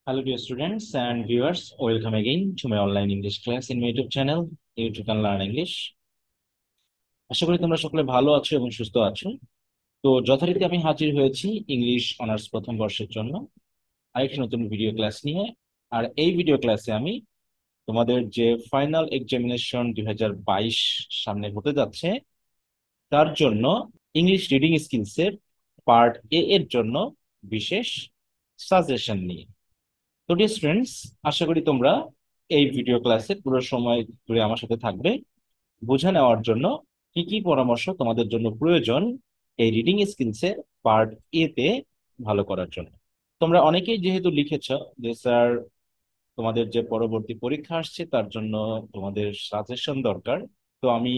Hello, dear students and viewers. Welcome again to my online English class in my YouTube channel, YouTube can learn English. আশা করি তোমরা সকলে ভালো আছো এবং সুস্থ আছো। তো যথারীতি আমি হাজির হয়েছি ইংলিশ অনার্স প্রথম বর্ষের জন্য আরেকটি নতুন ভিডিও ক্লাস নিয়ে। আর এই ভিডিও ক্লাসে আমি তোমাদের যে ফাইনাল এক্সামিনেশন 2022 সামনে হতে যাচ্ছে তার জন্য ইংলিশ রিডিং স্কিলসের পার্ট এ এর জন্য বিশেষ সাজেশন নিয়ে। তো ডিয়ার স্টুডেন্টস, আশা করি তোমরা এই ভিডিও ক্লাসে পুরো সময় ধরে আমার সাথে থাকবে বোঝা নেওয়ার জন্য কি কি পরামর্শ তোমাদের জন্য প্রয়োজন এই রিডিং স্কিলসের পার্ট এ তে ভালো করার জন্য। তোমরা অনেকেই যেহেতু লিখেছ যে স্যার তোমাদের যে পরবর্তী পরীক্ষা আসছে তার জন্য তোমাদের সাজেশন দরকার, তো আমি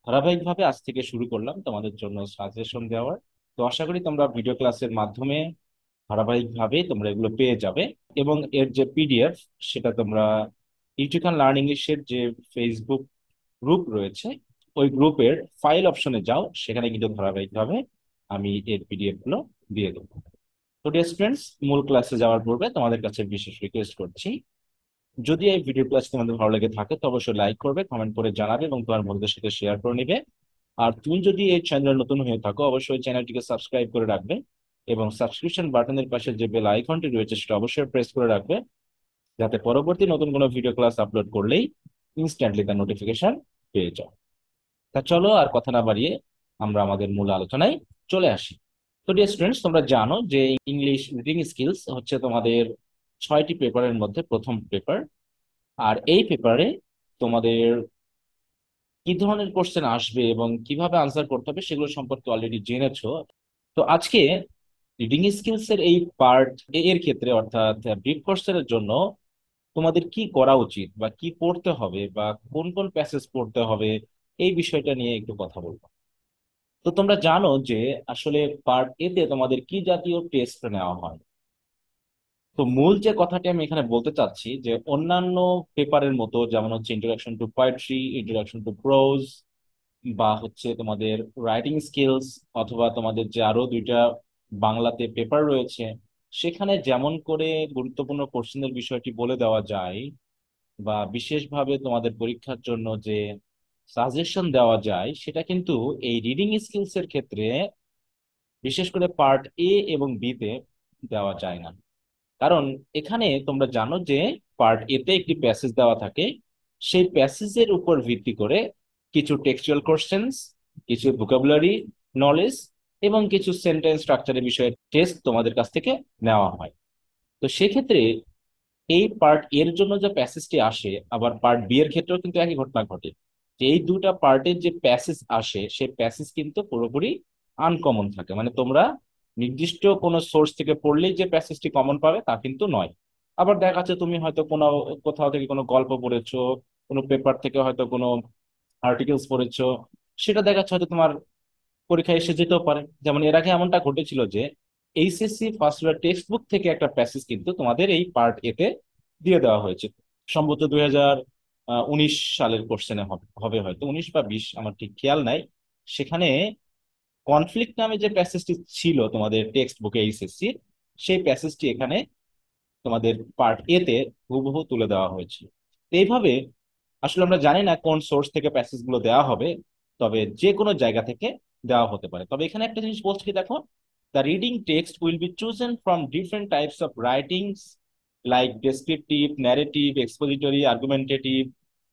ধারাবাহিকভাবে আজ থেকে শুরু করলাম তোমাদের জন্য সাজেশন দেওয়ার। তো আশা করি তোমরা ভিডিও ক্লাসের মাধ্যমে ধারাবাহিকভাবে তোমরা এগুলো পেয়ে যাবে এবং এর যে পিডিএফ সেটা তোমরা ইউটিউব লার্ন ইংলিশের যে ফেসবুক গ্রুপ রয়েছে ওই গ্রুপের ফাইল অপশনে যাও, সেখানে কিন্তু ধারাবাহিকভাবে আমি এর পিডিএফ গুলো দিয়ে দেবো। তো ডিয়ার স্টুডেন্টস, মূল ক্লাসে যাওয়ার পূর্বে তোমাদের কাছে বিশেষ রিকোয়েস্ট করছি, যদি এই ভিডিও ক্লাস তোমাদের ভালো লেগে থাকে তো অবশ্যই লাইক করবে, কমেন্ট করে জানাবে এবং তোমার বন্ধুদের সাথে শেয়ার করে নিবে। আর তুমি যদি এই চ্যানেল নতুন হয়ে থাকো অবশ্যই চ্যানেলটিকে সাবস্ক্রাইব করে রাখবে এবং সাবস্ক্রিপশন বাটনের পাশে যে বেল আইকনটি রয়েছে সেটা অবশ্যই প্রেস করে রাখবে, যাতে পরবর্তী নতুন কোনো ভিডিও ক্লাস আপলোড করলেই ইনস্ট্যান্টলি তার নোটিফিকেশন পেয়ে যাও। তা চলো আর কথা না বাড়িয়ে আমরা আমাদের মূল আলোচনায় চলে আসি। তো ডিয়ার স্টুডেন্টস, তোমরা জানো যে ইংলিশ রিডিং স্কিলস হচ্ছে তোমাদের 6টি পেপারের মধ্যে প্রথম পেপার। আর এই পেপারে তোমাদের কি ধরনের কোশ্চেন আসবে এবং কিভাবে আনসার করতে হবে সেগুলো সম্পর্কে অলরেডি জেনেছো। তো আজকে রিডিং স্কিলস এর এই পার্ট এ এর ক্ষেত্রে অর্থাৎ ব্রিফ কোর্সের জন্য তোমাদের কি করা উচিত বা কি পড়তে হবে বা কোন কোন প্যাসেজ পড়তে হবে এই বিষয়টা নিয়ে একটু কথা বলবো। তো তোমরা জানো যে আসলে পার্ট এ তে তোমাদের কি জাতীয় টেস্ট নেওয়া হয়। তো মূল যে কথাটি আমি এখানে বলতে চাচ্ছি যে অন্যান্য পেপারের মতো যেমন হচ্ছে introduction to poetry, introduction to pros, বা হচ্ছে তোমাদের রাইটিং স্কিলস, অথবা তোমাদের যে আরো দুইটা বাংলাতে পেপার রয়েছে সেখানে যেমন করে গুরুত্বপূর্ণ কোশ্চেনের বিষয়টি বলে দেওয়া যায় বা বিশেষভাবে তোমাদের পরীক্ষার জন্য যে সাজেশন দেওয়া যায় সেটা কিন্তু এই রিডিং স্কিলস এর ক্ষেত্রে বিশেষ করে পার্ট এ এবং বি তে দেওয়া যায় না। কারণ এখানে তোমরা জানো যে পার্ট এ তে একটি প্যাসেজ দেওয়া থাকে, সেই প্যাসেজের উপর ভিত্তি করে কিছু টেক্সচুয়াল কোশ্চেন্স, কিছু ভোকাবুলারি নলেজ এবং কিছু সেন্টেন্স স্ট্রাকচারের বিষয়ে টেস্ট তোমাদের কাছ থেকে নেওয়া হয়। তো সেক্ষেত্রে এই পার্ট এর জন্য যে প্যাসেজটি আসে আবার পার্ট বি এর ক্ষেত্রেও কিন্তু একই ঘটনা ঘটে, যে এই দুটা পার্টের যে প্যাসেজ আসে সেই প্যাসেজ কিন্তু পুরোপুরি আনকমন থাকে, মানে তোমরা নির্দিষ্ট কোনো সোর্স থেকে পড়লেই যে প্যাসেজটি কমন পাবে তা কিন্তু নয়। আবার দেখা যাচ্ছে তুমি হয়তো কোনো কোথাও থেকে কোনো গল্প পড়েছো, কোনো পেপার থেকে হয়তো কোনো আর্টিকেলস পড়েছো, সেটা দেখা যাচ্ছে হয়তো তোমার পরীক্ষায় এসে যেতেও পারে। যেমন এর আগে এমনটা ঘটেছিল যে HSC first year text book থেকে একটা প্যাসেজ কিন্তু তোমাদের এই পার্ট এতে দিয়ে দেওয়া হয়েছে, সম্ভবত 2019 সালের কোশ্চেনে হবে হবে হয়তো 19 বা 20, আমার ঠিক খেয়াল নাই। সেখানে কনফ্লিক্ট নামে যে প্যাসেজটি ছিল তোমাদের টেক্সট বুকে এইচএসসি, সেই প্যাসেজটি এখানে তোমাদের পার্ট এ তে হুবহু তুলে দেওয়া হয়েছে। তো এইভাবে আসলে আমরা জানি না কোন সোর্স থেকে প্যাসেজ গুলো দেওয়া হবে, তবে যে কোনো জায়গা থেকে দেওয়া হতে পারে। তবে এখানে একটা জিনিস বলছি কি দেখো, the reading text will be chosen from different types of writings like descriptive, narrative, expository, argumentative,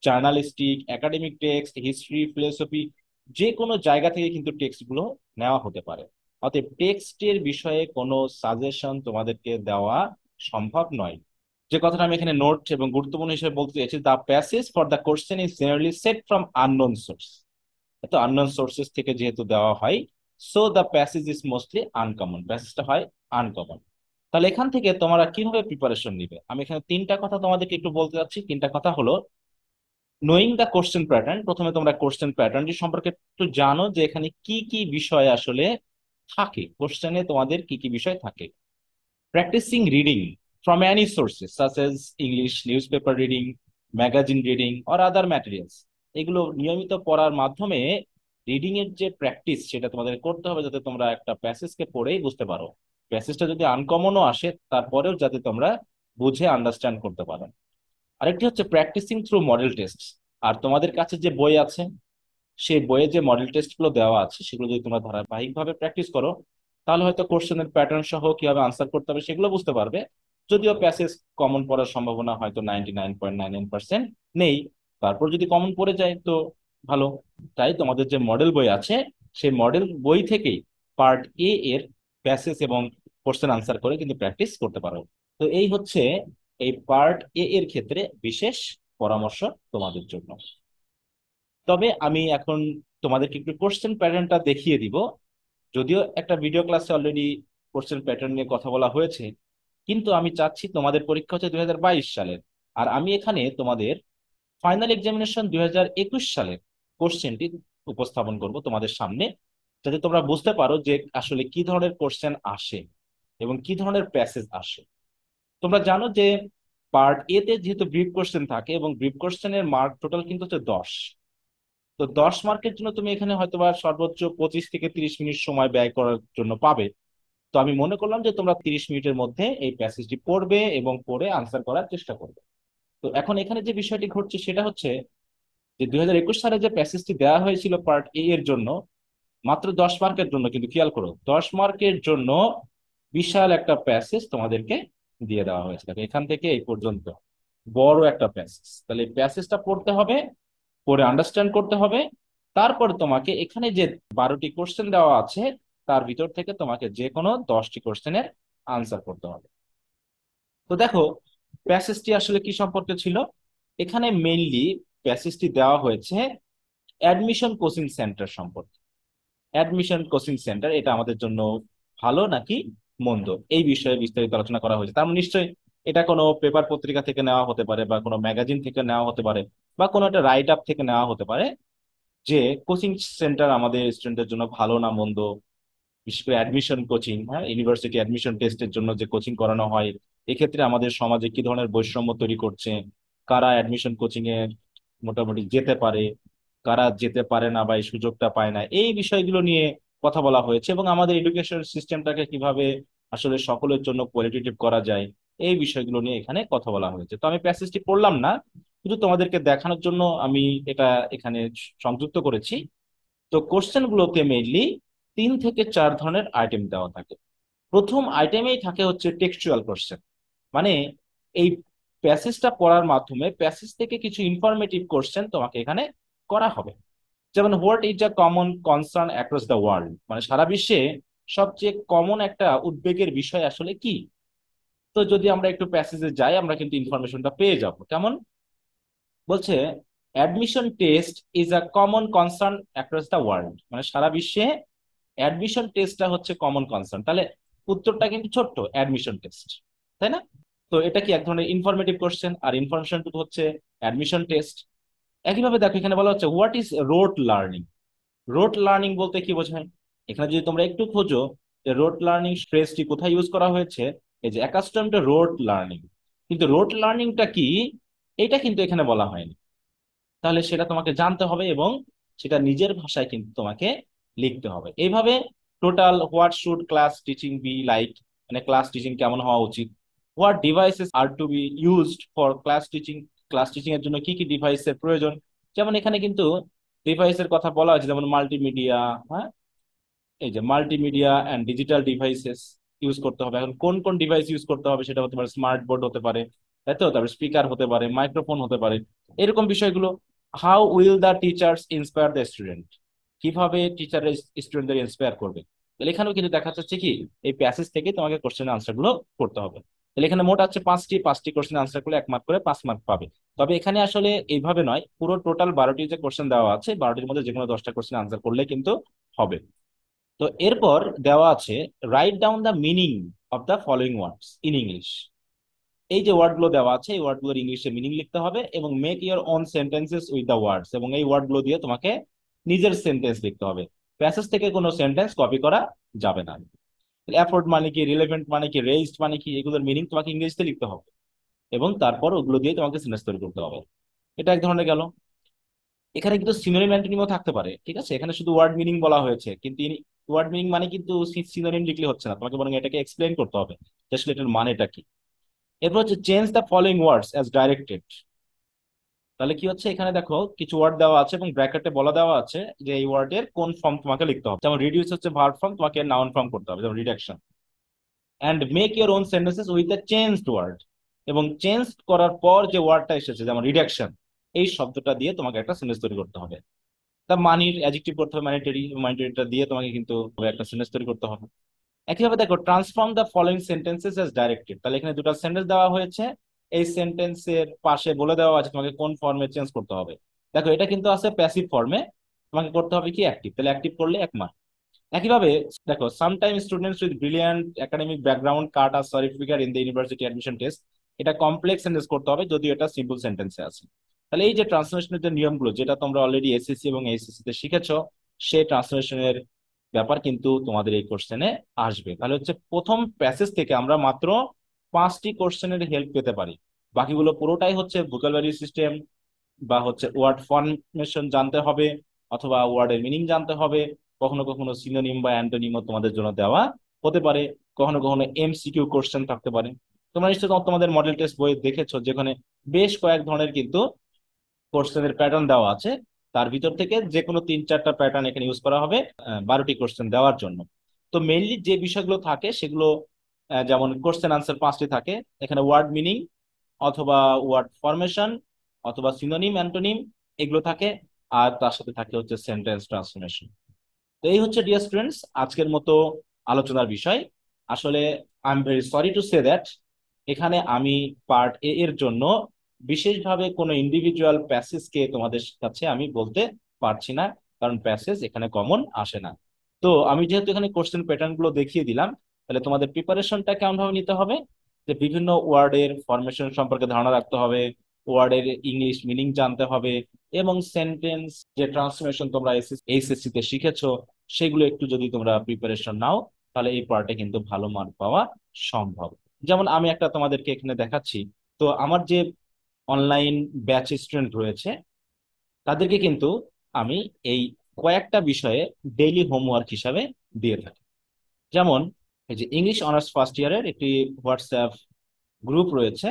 journalistic, academic text, history, philosophy, যে কোনো জায়গা থেকে কিন্তু টেক্সট গুলো নেওয়া হতে পারে। অতএব টেক্সটের বিষয়ে কোনো সাজেশন তোমাদেরকে দেওয়া সম্ভব নয়। যে কথাটা আমি এখানে নোট এবং গুরুত্বপূর্ণ হিসেবে বলতে চাইছি, the passage for the question is generally set from unknown source. তো আননোন সোর্সেস থেকে যেহেতু দেওয়া হয়, so the passage is mostly uncommon, প্যাসেজটা হয় আনকমন। তাহলে এখান থেকে তোমরা কিভাবে প্রিপারেশন নিবে, আমি এখানে তিনটা কথা তোমাদেরকে একটু বলতে চাচ্ছি। তিনটা কথা হলো, নোয়িং দ্য কোশ্চেন প্যাটার্ন, প্রথমে তোমরা কোশ্চেন প্যাটার্নটি সম্পর্কে একটু জানো যে এখানে কি কি বিষয় আসলে থাকে, কোশ্চেনে তোমাদের কি কি বিষয় থাকে। Practicing reading from any sources such as English newspaper reading, magazine reading or other materials, এগুলো নিয়মিত পড়ার মাধ্যমে রিডিং এর যে প্র্যাকটিস সেটা তোমাদের করতে হবে, যাতে তোমরা একটা প্যাসেজকে পড়েই বুঝতে পারো। প্যাসেজটা যদি আনকমনও আসে তারপরেও যাতে তোমরা বুঝে আন্ডারস্ট্যান্ড করতে পারো। আরেকটি হচ্ছে প্র্যাকটিসিং থ্রু মডেল টেস্ট। আর তোমাদের কাছে যে বই আছে, সেই বইয়ে যে মডেল টেস্ট গুলো দেওয়া আছে সেগুলো যদি তোমরা ধারাবাহিকভাবে প্র্যাকটিস করো, তাহলে হয়তো কোশ্চেনের প্যাটার্ন সহ কিভাবে আনসার করতে হবে সেগুলো বুঝতে পারবে। যদিও প্যাসেজ কমন পড়ার সম্ভাবনা হয়তো 99.99% নেই, তারপর যদি কমন পড়ে যায় তো ভালো। তাই তোমাদের যে মডেল বই আছে, সেই মডেল বই থেকেই পার্ট এ এর প্যাসেজ এবং কোশ্চেন আনসার করে কিন্তু প্র্যাকটিস করতে পারো। তো এই হচ্ছে এই পার্ট এ এর ক্ষেত্রে বিশেষ পরামর্শ তোমাদের জন্য। তবে আমি এখন তোমাদেরকে একটু কোশ্চেন প্যাটার্নটা দেখিয়ে দিব। যদিও একটা ভিডিও ক্লাসে অলরেডি কোশ্চেন প্যাটার্ন নিয়ে কথা বলা হয়েছে, কিন্তু আমি চাচ্ছি তোমাদের পরীক্ষা হচ্ছে 2022 সালের, আর আমি এখানে তোমাদের ফাইনাল এক্সামিনেশন 2021 সালের কোশ্চেনটি উপস্থাপন করব তোমাদের সামনে, যাতে তোমরা বুঝতে পারো যে আসলে কি ধরনের কোশ্চেন আসে এবং কি ধরনের প্যাসেজ আসে। তোমরা জানো যে পার্ট এ তে যেহেতু ব্রিফ কোশ্চেন থাকে এবং ব্রিফ কোশ্চেনের মার্ক টোটাল কিন্তু হচ্ছে 10। তো 10 মার্কের জন্য তুমি এখানে হয়তোবা সর্বোচ্চ 25 থেকে 30 মিনিট সময় ব্যয় করার জন্য পাবে। তো আমি মনে করলাম যে তোমরা 30 মিনিটের মধ্যে এই প্যাসেজটি পড়বে এবং পড়ে আনসার করার চেষ্টা করবে। তো এখন এখানে যে বিষয়টি ঘটছে সেটা হচ্ছে যে 2021 সালে যে প্যাসেজটি দেওয়া হয়েছিল পার্ট এ এর জন্য, মাত্র 10 মার্কের জন্য, কিন্তু খেয়াল করো 10 মার্কের জন্য বিশাল একটা প্যাসেজ তোমাদেরকে দিয়ে দেওয়া হয়েছে। দেখো এখান থেকে এই পর্যন্ত বড় একটা প্যাসেজ, তাহলে এই প্যাসেজটা পড়তে হবে, পড়ে আন্ডারস্ট্যান্ড করতে হবে। তারপর তোমাকে এখানে যে 12টি কোশ্চেন দেওয়া আছে, তার ভিতর থেকে তোমাকে যে কোনো 10টি কোশ্চেনের আনসার করতে হবে। তো দেখো প্যাসেজটি আসলে কি সম্পর্কে ছিল। এখানে মেইনলি প্যাসেজটি দেওয়া হয়েছে অ্যাডমিশন কোচিং সেন্টার সম্পর্কে। অ্যাডমিশন কোচিং সেন্টার এটা আমাদের জন্য ভালো নাকি মন্দ, এই বিষয়ে বিস্তারিত আলোচনা করা হয়েছে। তার মানে নিশ্চয়ই এটা কোনো পেপার পত্রিকা থেকে নেওয়া হতে পারে, বা কোনো ম্যাগাজিন থেকে নেওয়া হতে পারে, বা কোনো একটা রাইট আপ থেকে নেওয়া হতে পারে, যে কোচিং সেন্টার আমাদের স্টুডেন্টদের জন্য ভালো না মন্দ। বিশেষ করে অ্যাডমিশন কোচিং, হ্যাঁ, ইউনিভার্সিটি অ্যাডমিশন টেস্টের জন্য যে কোচিং করানো হয়, এক্ষেত্রে আমাদের সমাজে কি ধরনের বৈষম্য তৈরি করছে, কারা অ্যাডমিশন কোচিং এ মোটামুটি যেতে পারে, কারা যেতে পারে না বা এই সুযোগটা পায় না, এই বিষয়গুলো নিয়ে কথা বলা হয়েছে। এবং আমাদের এডুকেশন সিস্টেমটাকে কিভাবে আসলে সকলের জন্য কোয়ালিটেটিভ করা যায়, এই বিষয়গুলো নিয়ে এখানে কথা বলা হয়েছে। তো আমি প্যাসেজটি পড়লাম না, শুধু তোমাদেরকে দেখানোর জন্য আমি এটা এখানে সংযুক্ত করেছি। তো কোশ্চেন গুলোতে মেইনলি 3 থেকে 4 ধরনের আইটেম দেওয়া থাকে। প্রথম আইটেমেই থাকে হচ্ছে টেক্সচুয়াল কোশ্চেন, মানে এই প্যাসেজটা পড়ার মাধ্যমে প্যাসেজ থেকে কিছু ইনফরমেটিভ কোশ্চেন তোমাকে এখানে করা হবে। যেমন what is a common concern across the world, মানে সারা বিশ্বে সবচেয়ে কমন একটা উদ্বেগের বিষয় আসলে কি। তো যদি আমরা একটু প্যাসেজে যাই, আমরা কিন্তু ইনফরমেশনটা পেয়ে যাব। কেমন বলছে, admission test is a common concern across the world, মানে সারা বিশ্বে অ্যাডমিশন টেস্টটা হচ্ছে কমন কনসার্ন। তাহলে উত্তরটা কিন্তু ছোট্ট, অ্যাডমিশন টেস্ট, তাই না? তো এটা কি এক ধরনের ইনফরমেটিভ কোশ্চেন, আর ইনফরমেশন হচ্ছে অ্যাডমিশন টেস্ট। একইভাবে দেখো এখানে বলা হচ্ছে হোয়াট ইজ রোট লার্নিং। রোট লার্নিং বলতে কি বোঝায়? এখানে যদি তোমরা একটু খোঁজো যে রোট লার্নিং ফ্রেজটি কোথায় ইউজ করা হয়েছে, এই যে অ্যাকাস্টম টু রোট লার্নিং, কিন্তু রোট লার্নিংটা কি এটা কিন্তু এখানে বলা হয়নি। তাহলে সেটা তোমাকে জানতে হবে এবং সেটা নিজের ভাষায় কিন্তু তোমাকে লিখতে হবে। এইভাবে total what should class teaching be like, মানে ক্লাস টিচিং কেমন হওয়া উচিত। What devices are to be used for class teaching, class teaching এর জন্য কি কি ডিভাইসের প্রয়োজন। যেমন এখানে কিন্তু ডিভাইসের কথা বলা হয়েছে, যেমন মাল্টিমিডিয়া, হ্যাঁ, এই যে multimedia and digital devices use করতে হবে। এখন কোন কোন ডিভাইস ইউজ করতে হবে সেটা হতে পারে স্মার্ট বোর্ড হতে পারে, তাই তো, তারপর স্পিকার হতে পারে, মাইক্রোফোন হতে পারে, এরকম বিষয়গুলো। How will the teachers inspire the student, কিভাবে টিচার স্টুডেন্টদের ইন্সপায়ার করবে। তাহলে এখানেও কিন্তু দেখা যাচ্ছে কি এই প্যাসেজ থেকে তোমাকে কোশ্চেন আনসার গুলো করতে হবে। তাহলে এখানে মোট আছে পাঁচটি কোশ্চেন আনসার করলে 1 মার্ক করে 5 মার্ক পাবে। তবে এখানে আসলে এইভাবে নয়, পুরো টোটাল 12টি যে কোশ্চেন দেওয়া আছে, 12টির মধ্যে যে কোনো 10টা কোশ্চেন আনসার করলে কিন্তু হবে। তো এরপর দেওয়া আছে write down the meaning of the following words in English. এই যে ওয়ার্ড গুলো দেওয়া আছে এই ওয়ার্ড গুলোর ইংলিশে মিনিং লিখতে হবে, এবং make your own sentences with the words, এবং এই ওয়ার্ড গুলো দিয়ে তোমাকে নিজের সেন্টেন্স লিখতে হবে। প্যাসেজ থেকে কোনো সেন্টেন্স কপি করা যাবে না। অ্যাফোর্ড মানে কি, রিলেভেন্ট মানে কি, রেইজড মানে কি, এগুলোর মিনিং তোমাকে ইংরেজিতে লিখতে হবে, এবং তারপর ওগুলো দিয়ে তোমাকে সেন্টেন্স তৈরি করতে হবে। এটা এক ধরনের গেল। এখানে কিন্তু সিনোনিম অ্যান্টোনিমও থাকতে পারে, ঠিক আছে, এখানে শুধু ওয়ার্ড মিনিং বলা হয়েছে, কিন্তু ওয়ার্ড মিনিং মানে কিন্তু সিনোনিম লিখলে হচ্ছে না, তোমাকে বরং এটাকে এক্সপ্লেন করতে হবে যে আসলে এটার মানেটা কি। এরপর হচ্ছে change the following words as directed. তাহলে কি হচ্ছে, এখানে দেখো কিছু ওয়ার্ড দেওয়া আছে এবং ব্র্যাকেটে বলা দেওয়া আছে যে এই ওয়ার্ডের কোন ফর্ম তোমাকে লিখতে হবে। যেমন রিডিউস হচ্ছে ভার্ব ফর্ম, তোমাকে নাউন ফর্ম করতে হবে, যেমন reduction. And make your own sentences with the changed word. এবং চেঞ্জ করার পর যে ওয়ার্ডটা এসেছে যেমন রিডাকশন, এই শব্দটা দিয়ে তোমাকে একটা সেন্টেন্স তৈরি করতে হবে। তা মানির অ্যাডজেক্টিভ করতে হবে, ম্যানিটারি, ম্যানিটারিটা দিয়ে তোমাকে কিন্তু একটা সেন্টেন্স তৈরি করতে হবে। একইভাবে দেখো transform the following sentences as directed. তাহলে এখানে দুটো সেন্টেন্স দেওয়া হয়েছে, এই সেন্টেন্সের পাশে বলে দেওয়া আছে তোমাকে কোন ফর্মে চেঞ্জ করতে হবে। দেখো এটা কিন্তু আছে প্যাসিভ ফর্মে, তোমাকে করতে হবে কি অ্যাক্টিভ, তাহলে অ্যাক্টিভ করলে 1 মার্ক। একইভাবে দেখো sometime students with brilliant academic background cut are certificate in the university admission test. এটা কমপ্লেক্স সেন্টেন্স করতে হবে, যদিও এটা সিম্পল সেন্টেন্সে আছে। তাহলে এই যে ট্রান্সলেশনের যে নিয়মগুলো, যেটা তোমরা অলরেডি এসএসসি এবং এইচএসসি তে শিখেছো, সেই ট্রান্সলেশনের ব্যাপার কিন্তু তোমাদের এই কোশ্চেনে আসবে। তাহলে হচ্ছে প্রথম প্যাসেজ থেকে আমরা মাত্র 5টি কোশ্চেনের হেল্প পেতে পারি, বাকিগুলো পুরোটাই হচ্ছে ভোকাবুলারি সিস্টেম বা হচ্ছে ওয়ার্ড ফর্মেশন জানতে হবে, অথবা ওয়ার্ডের মিনিং জানতে হবে। কখনো কখনো সিনোনিম বা অ্যান্টোনিমও তোমাদের জন্য দেওয়া হতে পারে। কখনো কখনো এমসিকিউ কোশ্চেন থাকতে পারে। তোমরা নিশ্চয়ই তোমাদের মডেল টেস্ট বই দেখেছো, যেখানে বেশ কয়েক ধরনের কিন্তু কোশ্চেনের প্যাটার্ন দেওয়া আছে। তার ভিতর থেকে যে কোনো 3-4টা প্যাটার্ন এখানে ইউজ করা হবে 12টি কোশ্চেন দেওয়ার জন্য। তো মেইনলি যে বিষয়গুলো থাকে সেগুলো যেমন কোশ্চেন আনসার 5টি থাকে, এখানে ওয়ার্ড মিনিং অথবা ওয়ার্ড ফরমেশন অথবা সিনোনিম অ্যান্টোনিম এগুলো থাকে। আর তার সাথে থাকে হচ্ছে সেন্টেন্স ট্রান্সফরমেশন। তো এই হচ্ছে ডিয়ার স্টুডেন্টস আজকের মতো আলোচনার বিষয়। আসলে I am very sorry to say that এখানে আমি পার্ট এ এর জন্য বিশেষভাবে কোনো ইন্ডিভিজুয়াল প্যাসেজকে তোমাদের কাছে আমি বলতে পারছি না, কারণ প্যাসেজ এখানে কমন আসে না। তো আমি যেহেতু এখানে কোশ্চেন প্যাটার্ন গুলো দেখিয়ে দিলাম, তাহলে তোমাদের প্রিপারেশনটা কেমন ভাবে নিতে হবে, যে বিভিন্ন ওয়ার্ডের ফরমেশন সম্পর্কে ধারণা রাখতে হবে, ওয়ার্ডের ইংলিশ মিনিং জানতে হবে, এবং সেন্টেন্স যে ট্রান্সফরমেশন তোমরা এইচএসসি তে শিখেছো সেগুলো একটু যদি তোমরা প্রিপারেশন নাও, তাহলে এই পার্টে কিন্তু ভালো মার্ক পাওয়া সম্ভব। যেমন আমি একটা তোমাদেরকে এখানে দেখাচ্ছি। তো আমার যে অনলাইন ব্যাচ স্টুডেন্ট রয়েছে তাদেরকে কিন্তু আমি এই কয়েকটা বিষয়ে ডেইলি হোমওয়ার্ক হিসাবে দিয়ে থাকি। যেমন এই যে ইংলিশ অনার্স ফার্স্ট ইয়ারের একটি হোয়াটসঅ্যাপ গ্রুপ রয়েছে।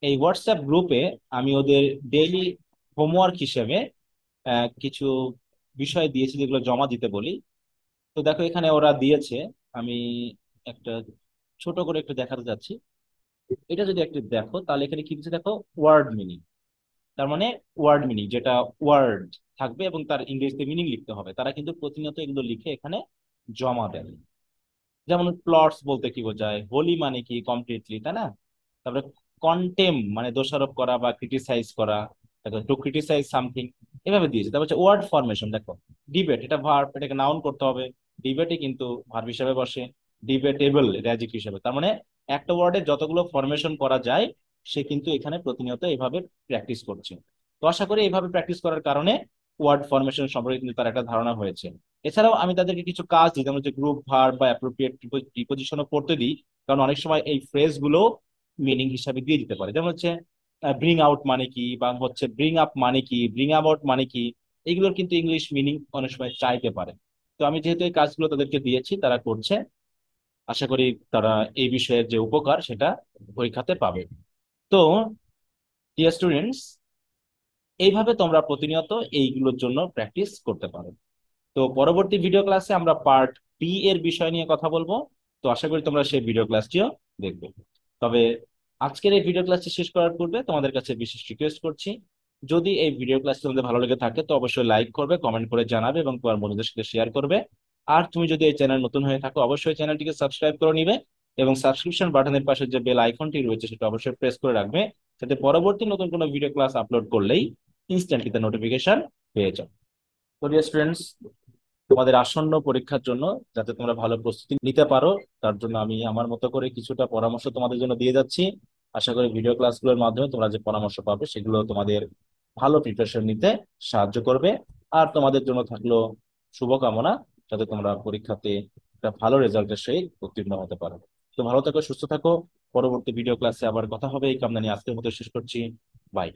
এই হোয়াটসঅ্যাপ গ্রুপে আমি ওদের ডেইলি হোমওয়ার্ক হিসেবে কিছু বিষয় দিয়েছি যেগুলো জমা দিতে বলি। তো দেখো এখানে ওরা দিয়েছে, আমি একটা ছোট করে একটু দেখাতে যাচ্ছি। এটা যদি একটু দেখো তাহলে এখানে কি দিচ্ছে দেখো, ওয়ার্ড মিনিং। তার মানে ওয়ার্ড মিনিং যেটা ওয়ার্ড থাকবে এবং তার ইংরেজিতে মিনিং লিখতে হবে, তারা কিন্তু প্রতিনিয়ত এগুলো লিখে এখানে জমা দেয়। যেমন প্লটস বলতে কি বোঝায়, হোলি মানে কি কমপ্লিটলি, তাই না? তারপরে কন্টেম মানে দোষারোপ করা বা ক্রিটিসাইজ করা, টু ক্রিটিসাইজ সামথিং, এভাবে দিয়েছে। তারপর হচ্ছে ওয়ার্ড ফরমেশন, দেখো ডিবেট, এটা ভার্ব, এটাকে নাউন করতে হবে, ডিবেটে কিন্তু ভার্ব হিসেবে বসে, ডিবেটেবল এটা অ্যাডজেক্টিভ হিসেবে। তার মানে একটা ওয়ার্ডে যতগুলো ফরমেশন করা যায় সে কিন্তু এখানে প্রতিনিয়ত এইভাবে প্র্যাকটিস করছে। তো আশা করি এইভাবে প্র্যাকটিস করার কারণে ওয়ার্ড ফরমেশন সম্পর্কে কিন্তু তার একটা ধারণা হয়েছে। এছাড়াও আমি তাদেরকে কিছু কাজ দিই, যেমন হচ্ছে গ্রুপ ভার্ব বা অ্যাপ্রোপ্রিয়েট প্রিপোজিশনও পড়তে দিই, কারণ অনেক সময় এই ফ্রেজ গুলো মিনিং হিসাবে দিয়ে দিতে পারে। যেমন হচ্ছে ব্রিং আউট মানে কি, বা হচ্ছে ব্রিং আপ মানে কি, ব্রিং অ্যাবাউট মানে কি, এগুলোর কিন্তু ইংলিশ মিনিং অনেক সময় চাইতে পারে। তো আমি যেহেতু এই কাজগুলো তাদেরকে দিয়েছি, তারা করছে, আশা করি তারা এই বিষয়ের যে উপকার সেটা পরীক্ষাতে পাবে। তো ডিয়ার স্টুডেন্টস, এইভাবে তোমরা প্রতিনিয়ত এইগুলোর জন্য প্র্যাকটিস করতে পারো। তো পরবর্তী ভিডিও ক্লাসে আমরা পার্ট বি এর বিষয় নিয়ে কথা বলবো। তো আশা করি তোমরা সেই ভিডিও ক্লাসটিও দেখবে। তবে আজকের এই ভিডিও ক্লাসটি শেষ করার পূর্বে তোমাদের কাছে বিশেষ রিকোয়েস্ট করছি, যদি এই ভিডিও ক্লাসটি তোমাদের ভালো লেগে থাকে তো অবশ্যই লাইক করবে, কমেন্ট করে জানাবে এবং তোমার বন্ধুদের সাথে শেয়ার করবে। আর তুমি যদি এই চ্যানেল নতুন হয়ে থাকো অবশ্যই চ্যানেলটিকে সাবস্ক্রাইব করে নিবে, এবং সাবস্ক্রিপশন বাটনের পাশে যে বেল আইকনটি রয়েছে সেটা অবশ্যই প্রেস করে রাখবে, যাতে পরবর্তী নতুন কোনো ভিডিও ক্লাস আপলোড করলেই ইনস্ট্যান্টলি তার নোটিফিকেশন পেয়ে যাও। তো ডিয়ার স্টুডেন্টস, তোমাদের আসন্ন পরীক্ষার জন্য যাতে তোমরা ভালো প্রস্তুতি নিতে পারো, তার জন্য আমি আমার মতো করে কিছুটা পরামর্শ তোমাদের জন্য দিয়ে যাচ্ছি। আশা করি ভিডিও ক্লাসগুলোর মাধ্যমে তোমরা যে পরামর্শ পাবে সেগুলো তোমাদের ভালো প্রিপারেশন নিতে সাহায্য করবে। আর তোমাদের জন্য থাকলো শুভকামনা, যাতে তোমরা পরীক্ষাতে একটা ভালো রেজাল্টের সহিত উত্তীর্ণ হতে পারো। তো ভালো থাকো, সুস্থ থাকো। পরবর্তী ভিডিও ক্লাসে আবার কথা হবে, এই কামনা নিয়ে আজকের মতো শেষ করছি। বাই।